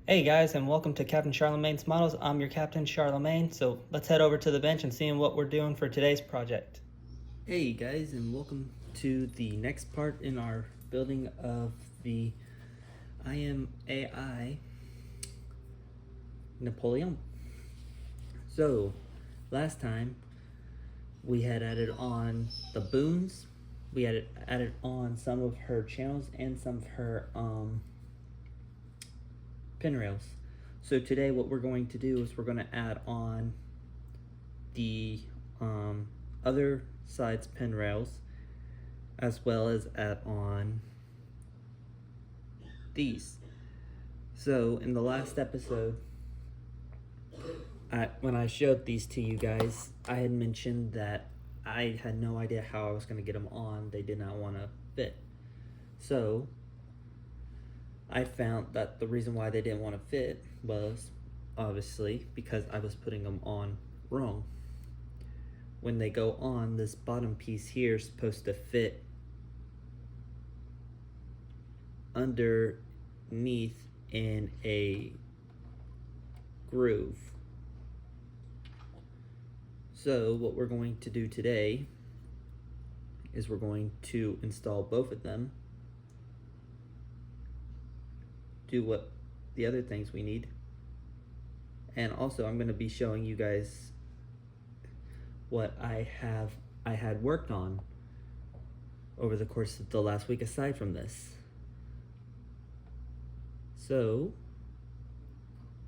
Hey guys, and welcome to Captain Charlemagne's Models. I'm your Captain Charlemagne, so let's head over to the bench and see what we're doing for today's project. Hey guys, and welcome to the next part in our building of the IMAI Napoleon. So, last time we had added on the booms, we had added on some of her channels and some of her pin rails. So today what we're going to do is we're going to add on the other side's pin rails, as well as add on these. So in the last episode, when I showed these to you guys, I had mentioned that I had no idea how I was going to get them on. They did not want to fit. So I found that the reason why they didn't want to fit was obviously because I was putting them on wrong. When they go on, this bottom piece here is supposed to fit underneath in a groove. So what we're going to do today is we're going to install both of them, do what the other things we need, and also I'm going to be showing you guys what I had worked on over the course of the last week aside from this. So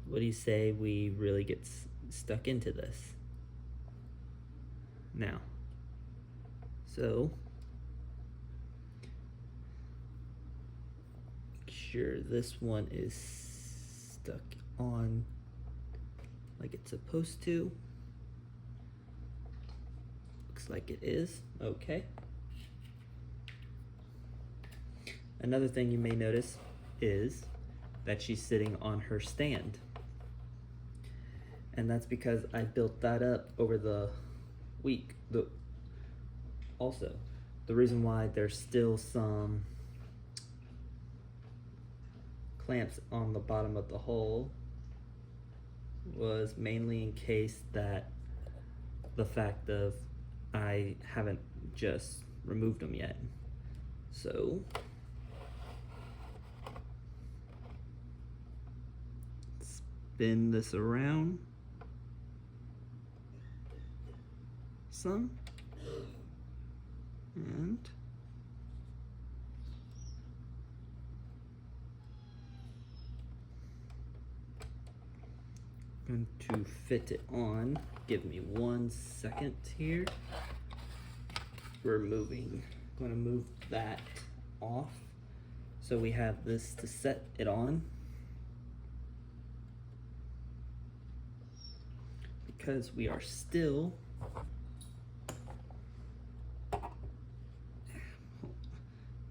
what do you say we really get stuck into this now? So sure this one is stuck on like it's supposed to. Looks like it is. Okay. Another thing you may notice is that she's sitting on her stand. And that's because I built that up over the week. Also, the reason why there's still some clamps on the bottom of the hole was mainly in case that the fact of I haven't just removed them yet. So spin this around some and going to fit it on. Give me 1 second here. I'm going to move that off so we have this to set it on, because we are still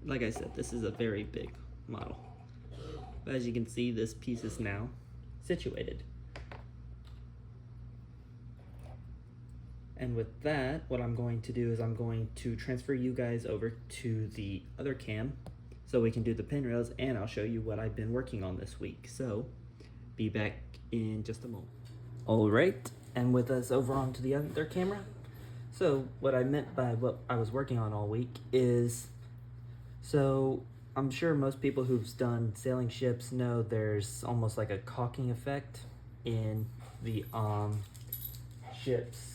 like I said, this is a very big model, but as you can see, this piece is now situated. And with that, what I'm going to do is I'm going to transfer you guys over to the other cam so we can do the pin rails, and I'll show you what I've been working on this week. So be back in just a moment. All right, and with us over onto the other camera. So what I meant by what I was working on all week is, so I'm sure most people who've done sailing ships know there's almost like a caulking effect in the ship's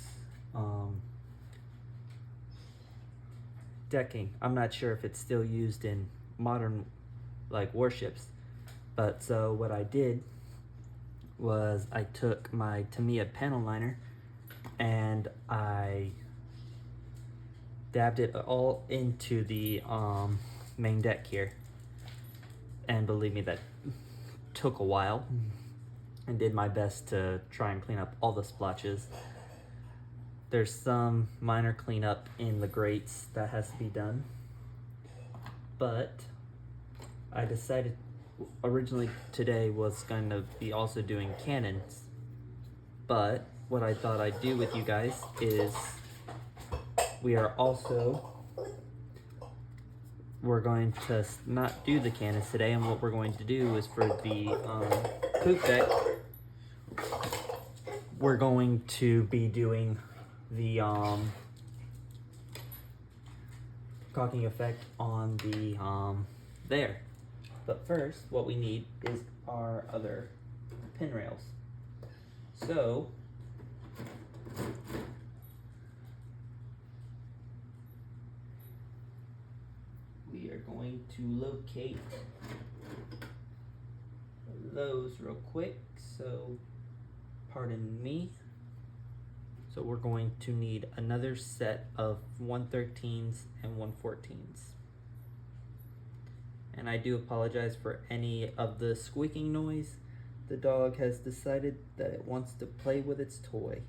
decking. I'm not sure if it's still used in modern like warships, but so what I did was I took my Tamiya panel liner and I dabbed it all into the main deck here, and believe me, that took a while, and did my best to try and clean up all the splotches. There's some minor cleanup in the grates that has to be done, but I decided originally today was going to be also doing cannons, but what I thought I'd do with you guys is we're going to not do the cannons today, and what we're going to do is for the poop deck, we're going to be doing the caulking effect on the there. But first, what we need is our other pin rails. So we are going to locate those real quick, so pardon me. So we're going to need another set of 113s and 114s. And I do apologize for any of the squeaking noise. The dog has decided that it wants to play with its toy.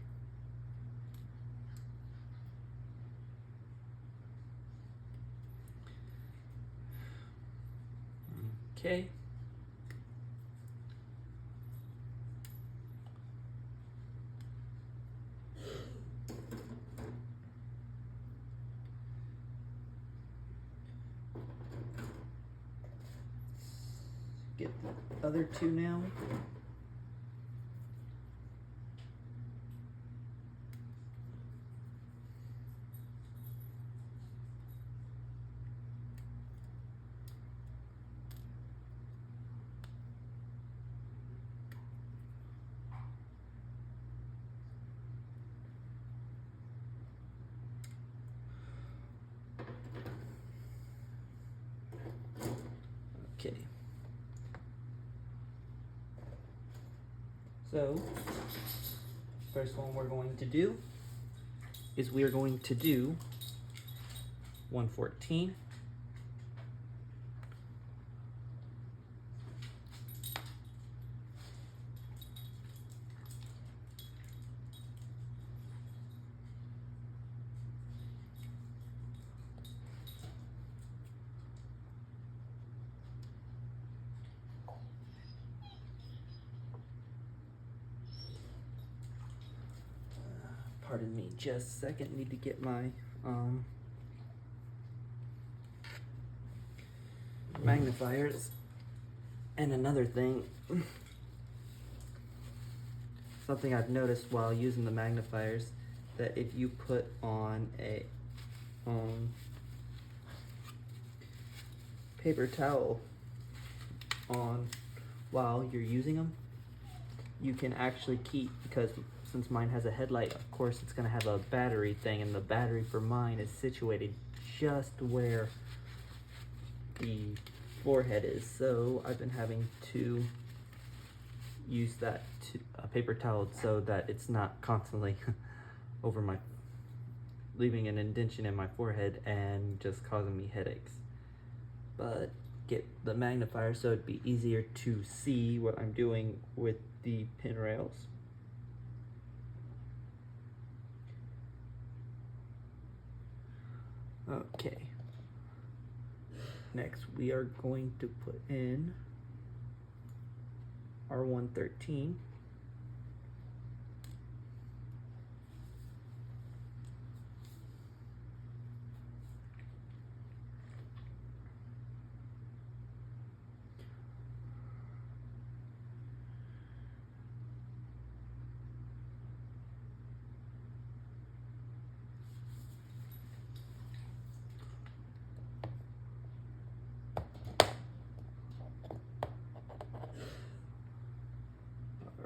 Okay. Get the other two now. Okay. So, first one we're going to do is we are going to do 114. Pardon me, just a second. Need to get my magnifiers. And another thing, something I've noticed while using the magnifiers, that if you put on a paper towel on while you're using them, you can actually keep, because since mine has a headlight, of course it's gonna have a battery thing, and the battery for mine is situated just where the forehead is. So I've been having to use that a paper towel so that it's not constantly over my, leaving an indentation in my forehead and just causing me headaches. But get the magnifier so it'd be easier to see what I'm doing with the pin rails. Okay. Next, we are going to put in our 113.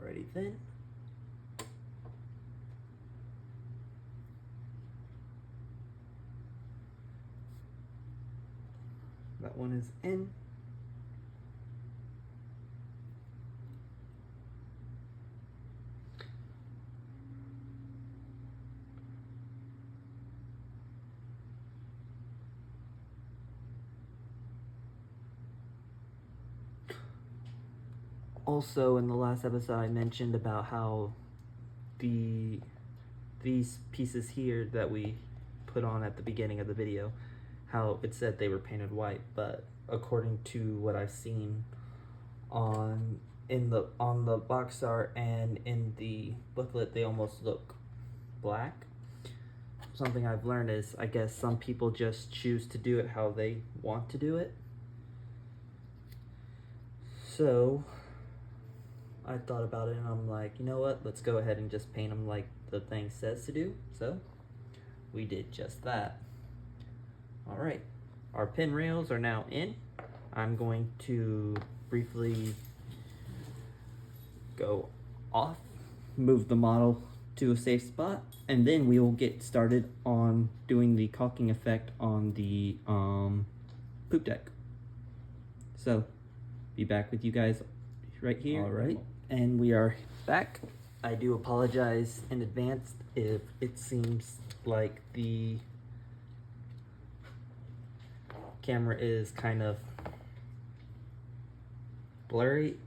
Alrighty then. That one is in. Also, in the last episode, I mentioned about how these pieces here that we put on at the beginning of the video, how it said they were painted white, but according to what I've seen on the box art and in the booklet, they almost look black. Something I've learned is, I guess some people just choose to do it how they want to do it. So I thought about it and I'm like, you know what? Let's go ahead and just paint them like the thing says to do. So we did just that. All right, our pin rails are now in. I'm going to briefly go off, move the model to a safe spot, and then we will get started on doing the caulking effect on the poop deck. So, be back with you guys right here. All right, and we are back. I do apologize in advance if it seems like the camera is kind of blurry,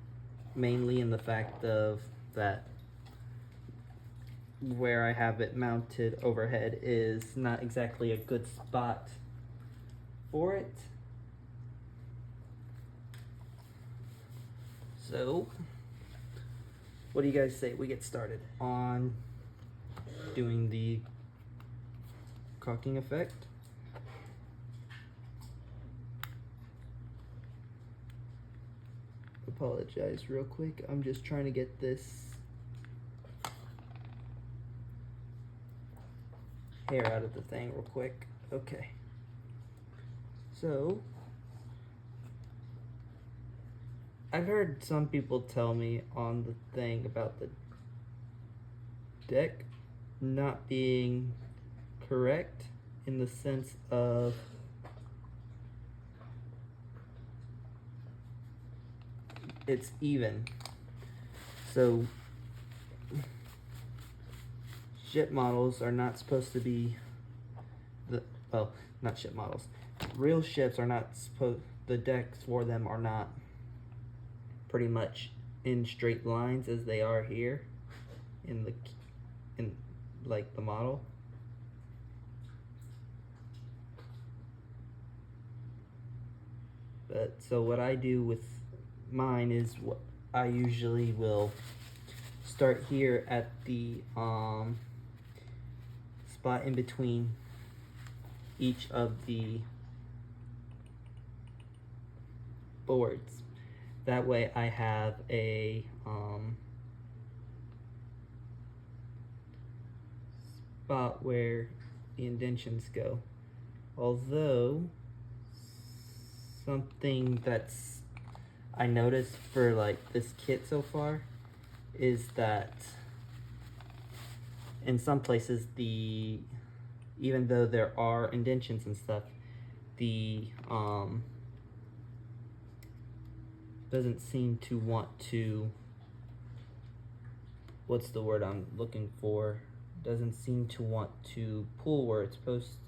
mainly in the fact of that where I have it mounted overhead is not exactly a good spot for it. So, what do you guys say we get started on doing the caulking effect? Apologize real quick, I'm just trying to get this hair out of the thing real quick. Okay, so I've heard some people tell me on the thing about the deck not being correct in the sense of it's even. So ship models are not supposed to be not ship models. Real ships are not supposed, the decks for them are not pretty much in straight lines as they are here in like the model. But so what I do with mine is what I usually will start here at the spot in between each of the boards. That way I have a spot where the indentions go. Although something that's I noticed for like this kit so far is that in some places even though there are indentions and stuff, the doesn't seem to want to, what's the word I'm looking for, doesn't seem to want to pull where it's supposed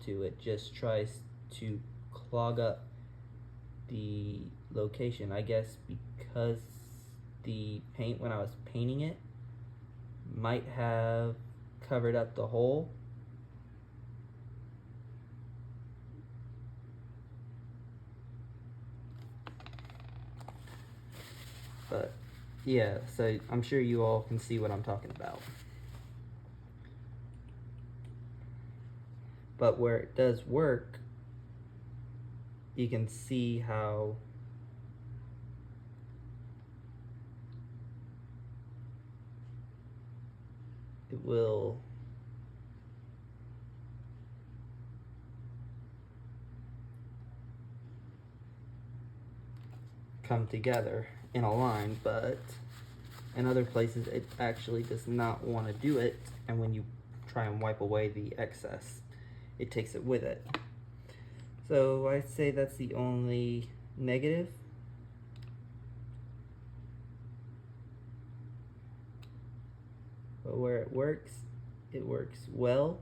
to. It just tries to clog up the location, I guess because the paint when I was painting it might have covered up the hole. But yeah, so I'm sure you all can see what I'm talking about. But where it does work, you can see how it will come together in a line, but in other places it actually does not want to do it, and when you try and wipe away the excess, it takes it with it. So I'd say that's the only negative. But where it works well.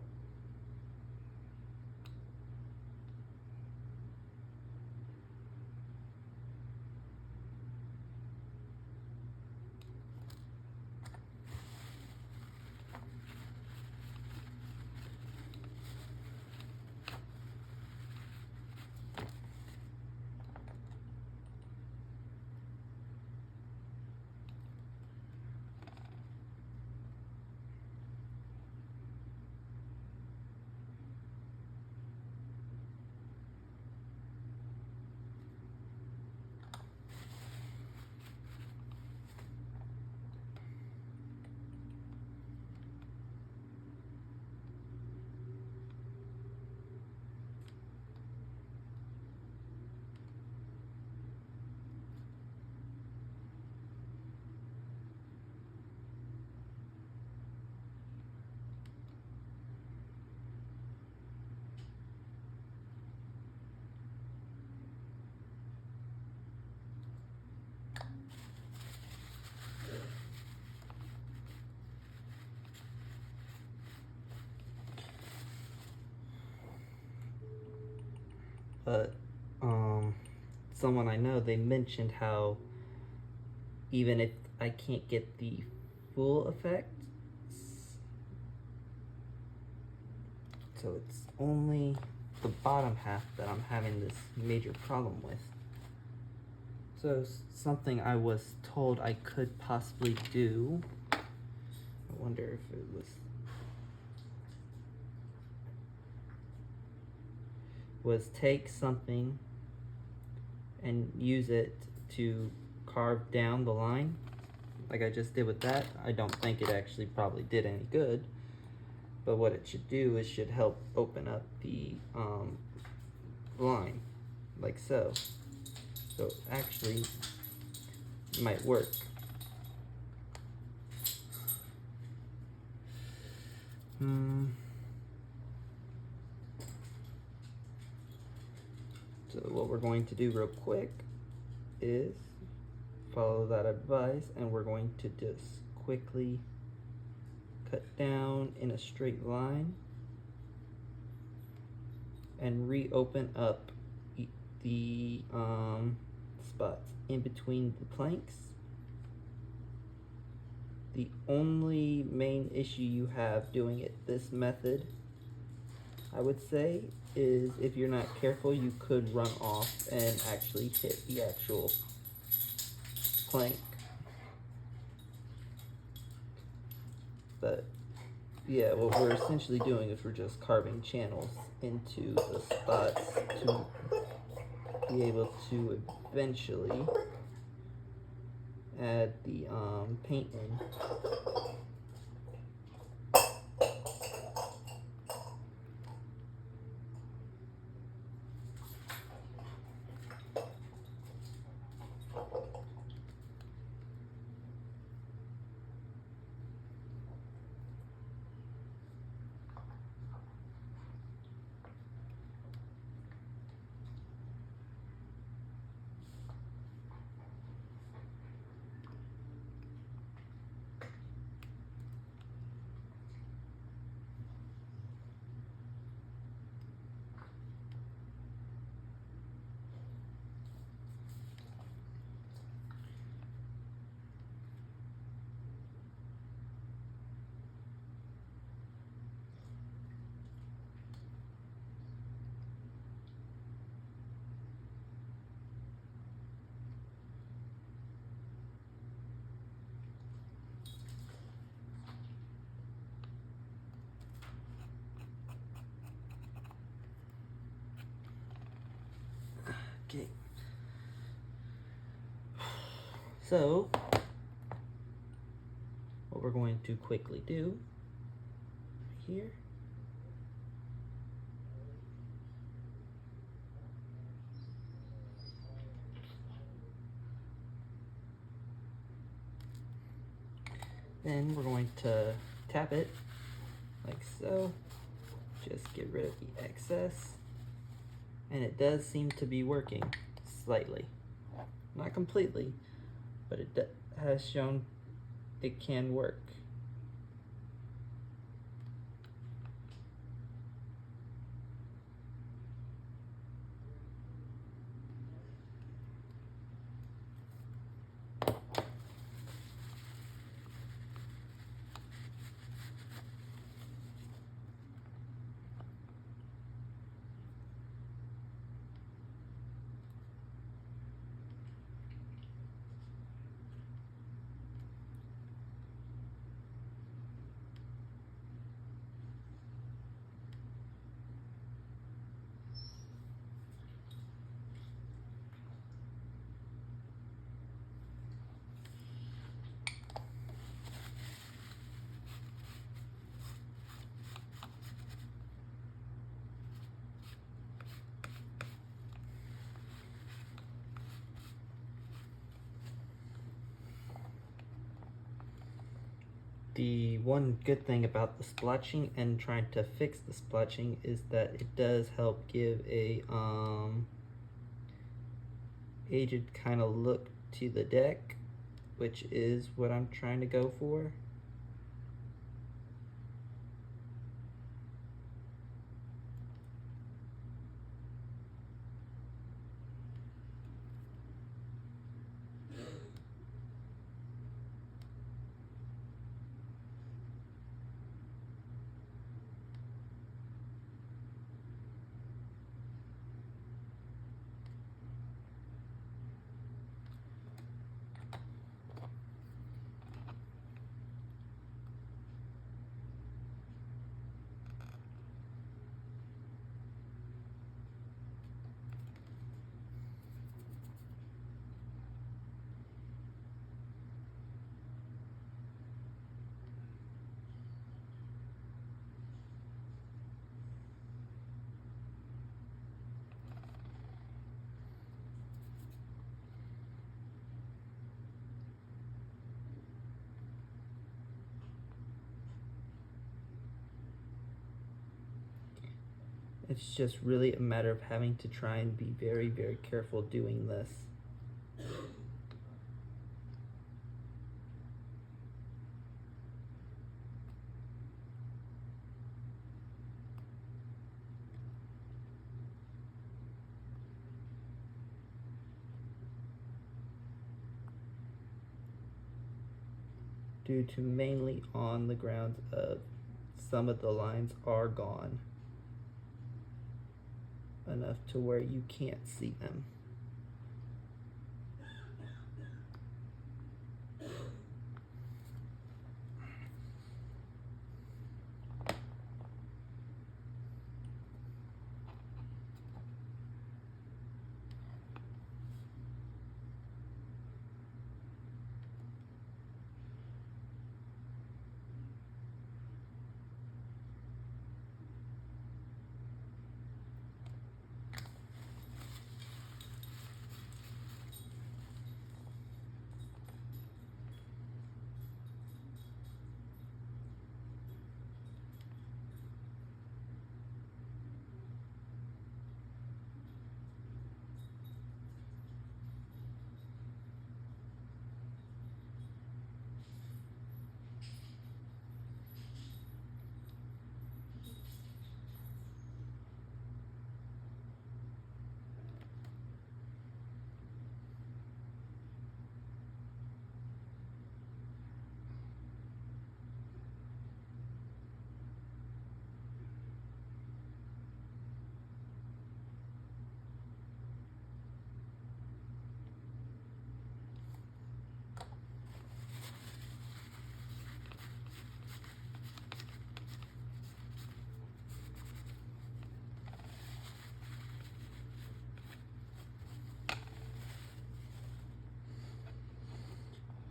but someone I know, they mentioned how even if I can't get the full effect, so it's only the bottom half that I'm having this major problem with. So something I was told I could possibly do, I wonder if it was take something and use it to carve down the line like I just did with that. I don't think it actually probably did any good, but what it should do is should help open up the line like so. So actually might work. So what we're going to do real quick is follow that advice, and we're going to just quickly cut down in a straight line and reopen up the spots in between the planks. The only main issue you have doing it this method, I would say, is if you're not careful, you could run off and actually hit the actual plank. But yeah, what we're essentially doing is we're just carving channels into the spots to be able to eventually add the paint in. Okay. So, what we're going to quickly do here then we're going to tap it like so, just get rid of the excess, and it does seem to be working slightly, not completely, but it has shown it can work. The one good thing about the splotching and trying to fix the splotching is that it does help give a aged kind of look to the deck, which is what I'm trying to go for. It's just really a matter of having to try and be very, very careful doing this. Due to mainly on the grounds of some of the lines are gone enough to where you can't see them.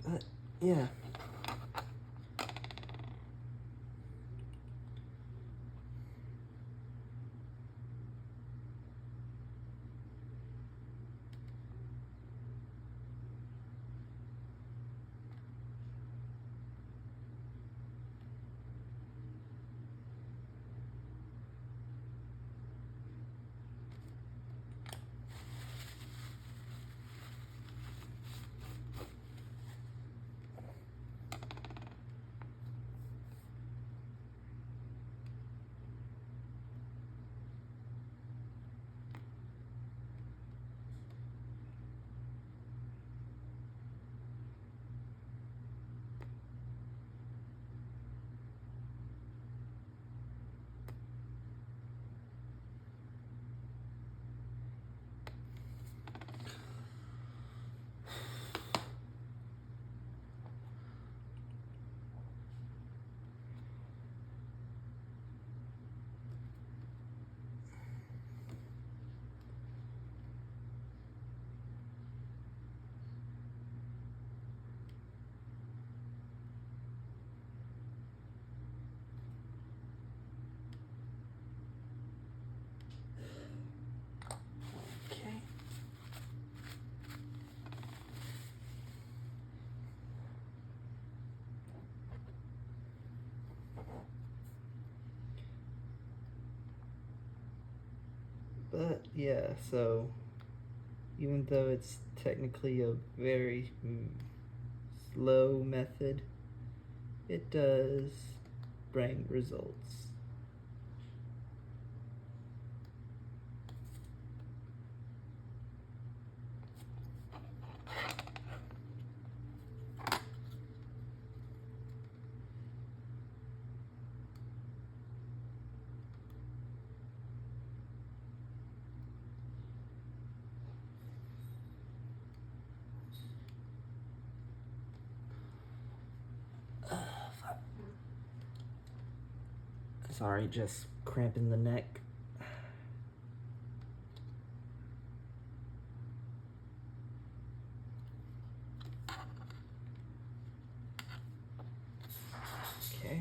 But yeah. Okay. But yeah, so even though it's technically a very slow method, it does bring results. Sorry, just cramping the neck. Okay.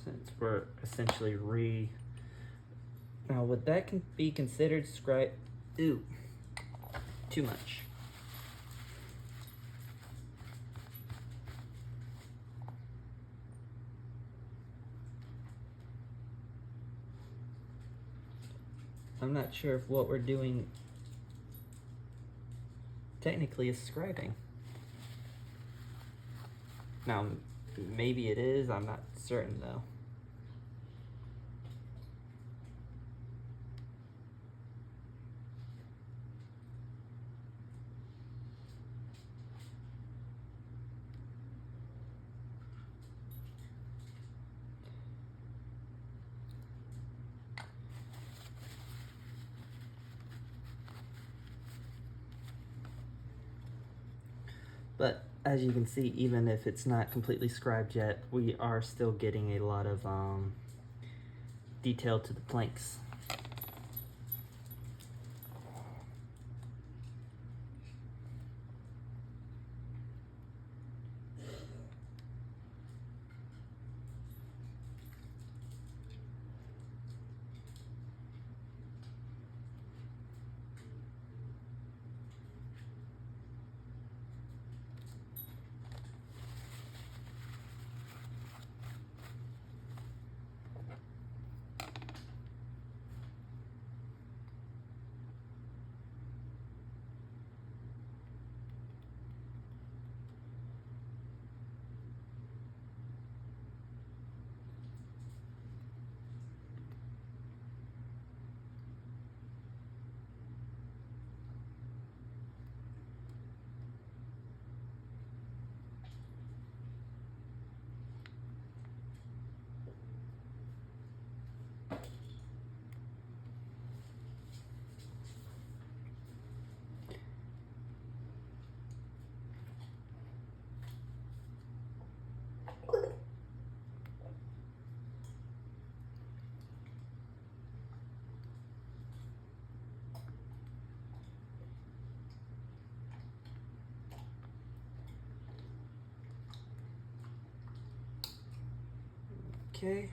Since we're essentially Now, would that be considered scribe? Ooh, too much. I'm not sure if what we're doing technically is scribing. Now, maybe it is, I'm not certain though. But as you can see, even if it's not completely scribed yet, we are still getting a lot of detail to the planks. Okay.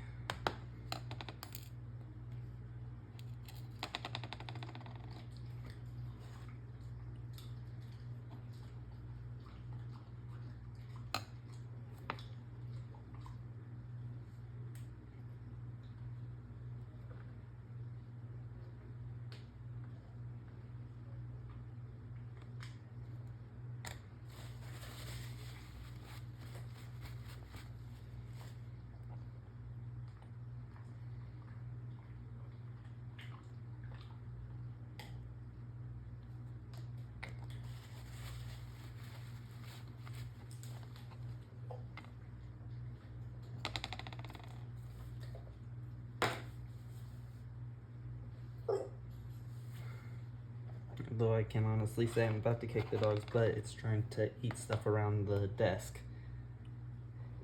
Though I can honestly say I'm about to kick the dog's butt, it's trying to eat stuff around the desk.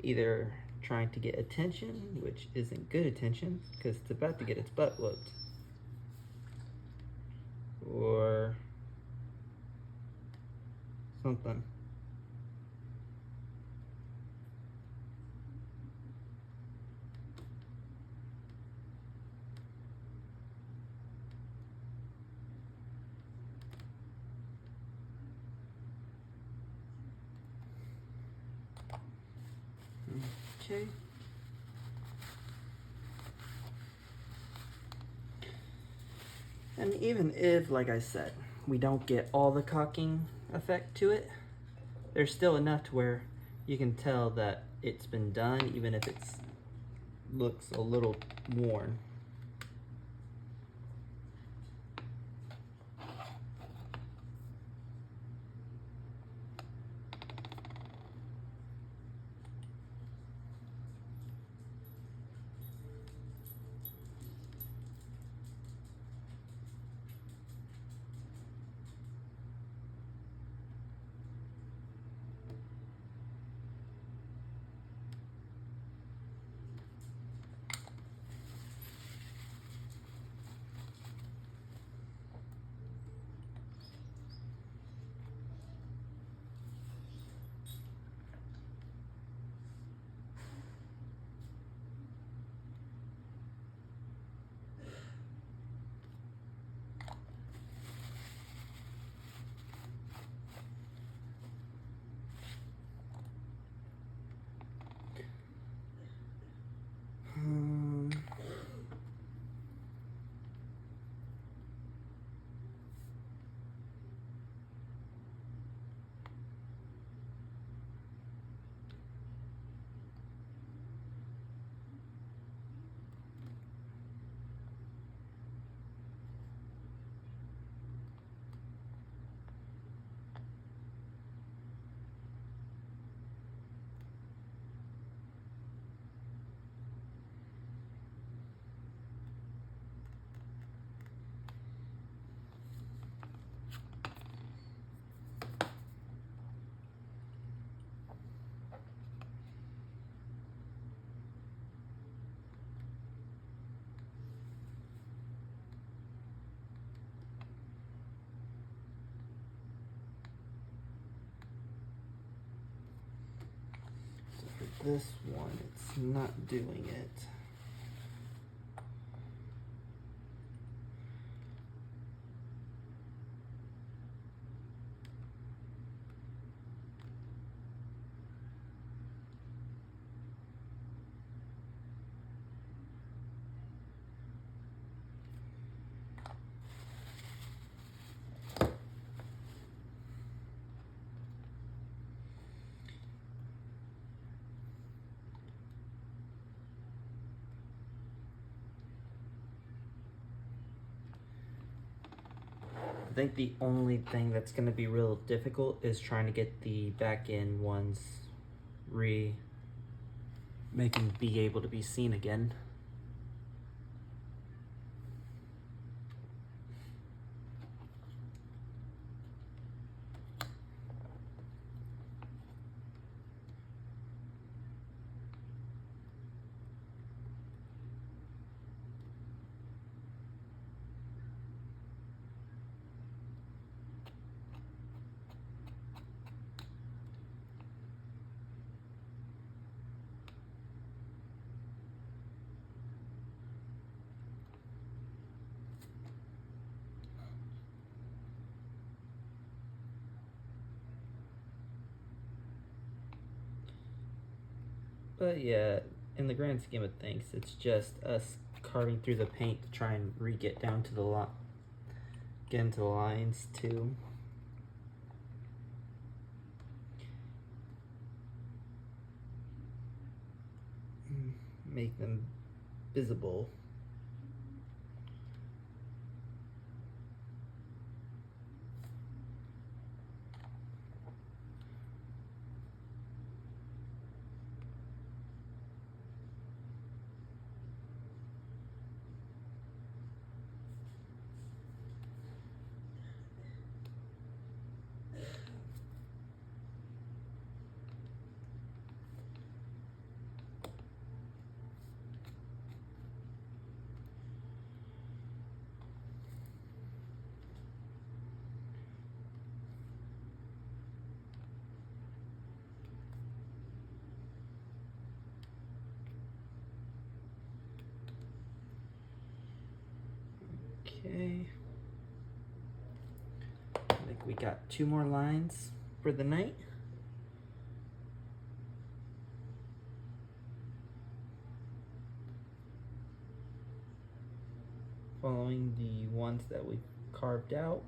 Either trying to get attention, which isn't good attention, because it's about to get its butt whooped. Or something. Okay. And even if, like I said, we don't get all the caulking effect to it, there's still enough to where you can tell that it's been done, even if it looks a little worn. this one, it's not doing it. I think the only thing that's going to be real difficult is trying to get the back end ones making be able to be seen again. But yeah, in the grand scheme of things, it's just us carving through the paint to try and get down to the get into the lines to make them visible. Okay. I think we got 2 more lines for the night. Following the ones that we carved out.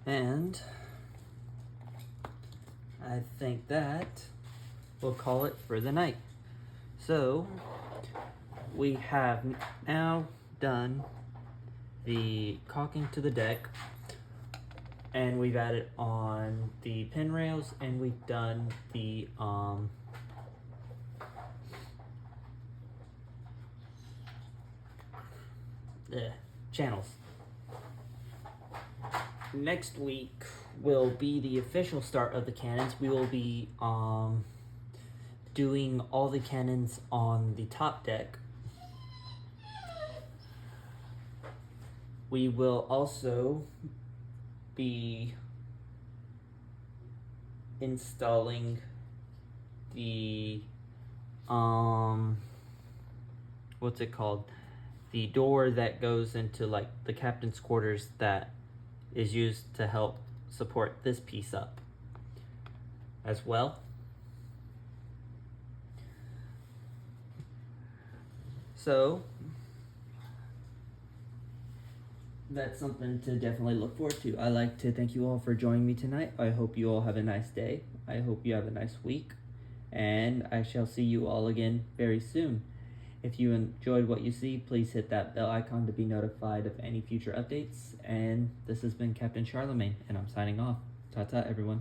And I think that we'll call it for the night. So we have now done the caulking to the deck, and we've added on the pin rails, and we've done the channels. Next week will be the official start of the cannons. We will be doing all the cannons on the top deck. We will also be installing the what's it called? The door that goes into like the captain's quarters that is used to help support this piece up as well. So that's something to definitely look forward to. I'd like to thank you all for joining me tonight. I hope you all have a nice day. I hope you have a nice week. And I shall see you all again very soon. If you enjoyed what you see, please hit that bell icon to be notified of any future updates. And this has been Captain Charlemagne, and I'm signing off. Ta-ta, everyone.